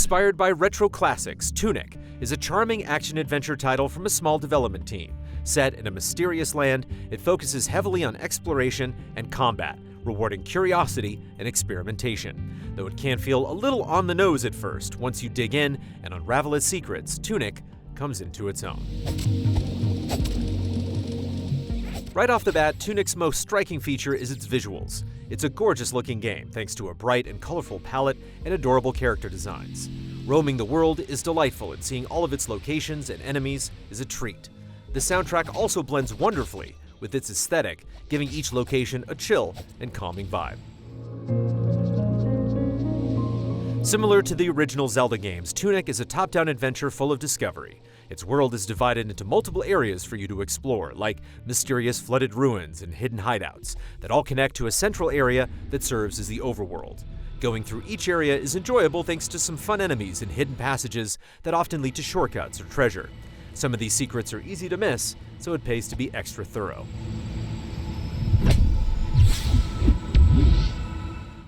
Inspired by retro classics, Tunic is a charming action-adventure title from a small development team. Set in a mysterious land, it focuses heavily on exploration and combat, rewarding curiosity and experimentation. Though it can feel a little on the nose at first, once you dig in and unravel its secrets, Tunic comes into its own. Right off the bat, Tunic's most striking feature is its visuals. It's a gorgeous-looking game, thanks to a bright and colorful palette and adorable character designs. Roaming the world is delightful, and seeing all of its locations and enemies is a treat. The soundtrack also blends wonderfully with its aesthetic, giving each location a chill and calming vibe. Similar to the original Zelda games, Tunic is a top-down adventure full of discovery. Its world is divided into multiple areas for you to explore, like mysterious flooded ruins and hidden hideouts, that all connect to a central area that serves as the overworld. Going through each area is enjoyable thanks to some fun enemies and hidden passages that often lead to shortcuts or treasure. Some of these secrets are easy to miss, so it pays to be extra thorough.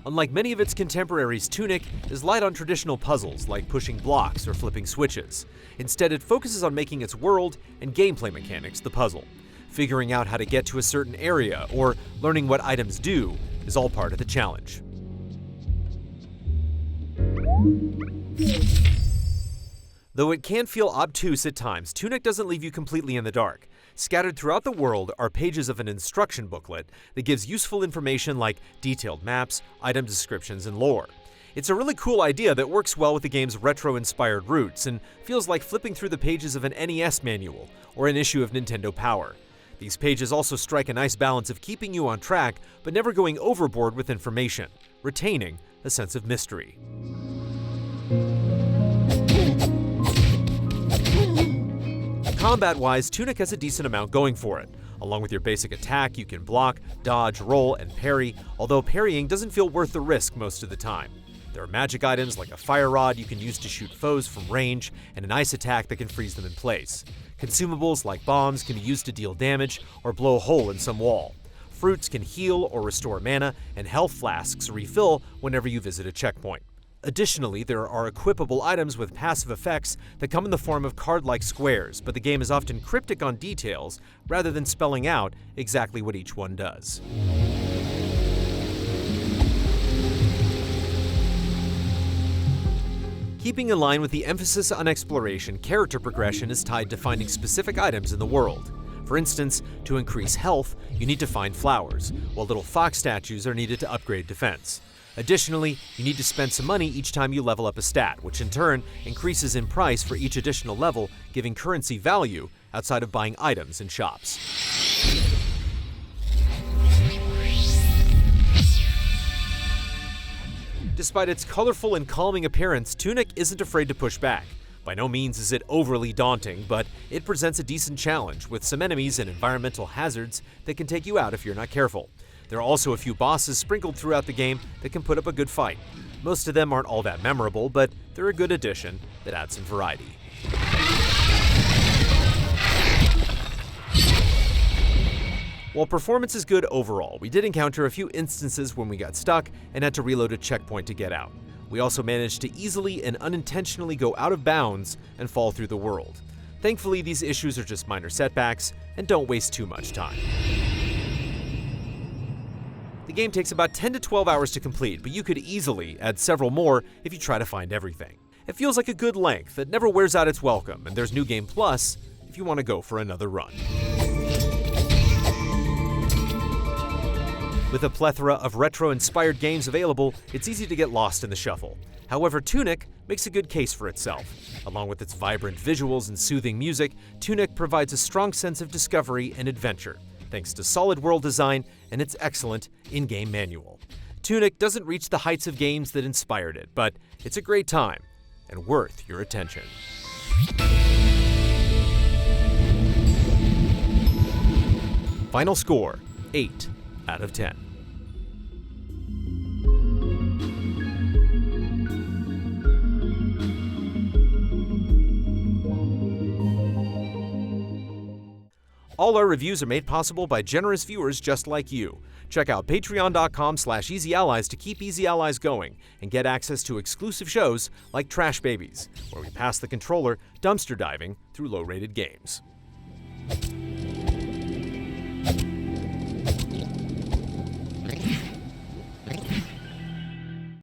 Unlike many of its contemporaries, Tunic is light on traditional puzzles like pushing blocks or flipping switches. Instead, it focuses on making its world and gameplay mechanics the puzzle. Figuring out how to get to a certain area or learning what items do is all part of the challenge. Though it can feel obtuse at times, Tunic doesn't leave you completely in the dark. Scattered throughout the world are pages of an instruction booklet that gives useful information like detailed maps, item descriptions, and lore. It's a really cool idea that works well with the game's retro-inspired roots and feels like flipping through the pages of an NES manual or an issue of Nintendo Power. These pages also strike a nice balance of keeping you on track but never going overboard with information, retaining a sense of mystery. Combat-wise, Tunic has a decent amount going for it. Along with your basic attack, you can block, dodge, roll, and parry, although parrying doesn't feel worth the risk most of the time. There are magic items like a fire rod you can use to shoot foes from range, and an ice attack that can freeze them in place. Consumables like bombs can be used to deal damage or blow a hole in some wall. Fruits can heal or restore mana, and health flasks refill whenever you visit a checkpoint. Additionally, there are equipable items with passive effects that come in the form of card-like squares, but the game is often cryptic on details rather than spelling out exactly what each one does. Keeping in line with the emphasis on exploration, character progression is tied to finding specific items in the world. For instance, to increase health, you need to find flowers, while little fox statues are needed to upgrade defense. Additionally, you need to spend some money each time you level up a stat, which in turn increases in price for each additional level, giving currency value outside of buying items in shops. Despite its colorful and calming appearance, Tunic isn't afraid to push back. By no means is it overly daunting, but it presents a decent challenge with some enemies and environmental hazards that can take you out if you're not careful. There are also a few bosses sprinkled throughout the game that can put up a good fight. Most of them aren't all that memorable, but they're a good addition that adds some variety. While performance is good overall, we did encounter a few instances when we got stuck and had to reload a checkpoint to get out. We also managed to easily and unintentionally go out of bounds and fall through the world. Thankfully, these issues are just minor setbacks and don't waste too much time. The game takes about 10 to 12 hours to complete, but you could easily add several more if you try to find everything. It feels like a good length that never wears out its welcome, and there's New Game Plus if you want to go for another run. With a plethora of retro-inspired games available, it's easy to get lost in the shuffle. However, Tunic makes a good case for itself. Along with its vibrant visuals and soothing music, Tunic provides a strong sense of discovery and adventure, thanks to solid world design and its excellent in-game manual. Tunic doesn't reach the heights of games that inspired it, but it's a great time and worth your attention. Final score, 8 out of 10. All our reviews are made possible by generous viewers just like you. Check out patreon.com/EasyAllies to keep Easy Allies going and get access to exclusive shows like Trash Babies, where we pass the controller dumpster diving through low-rated games.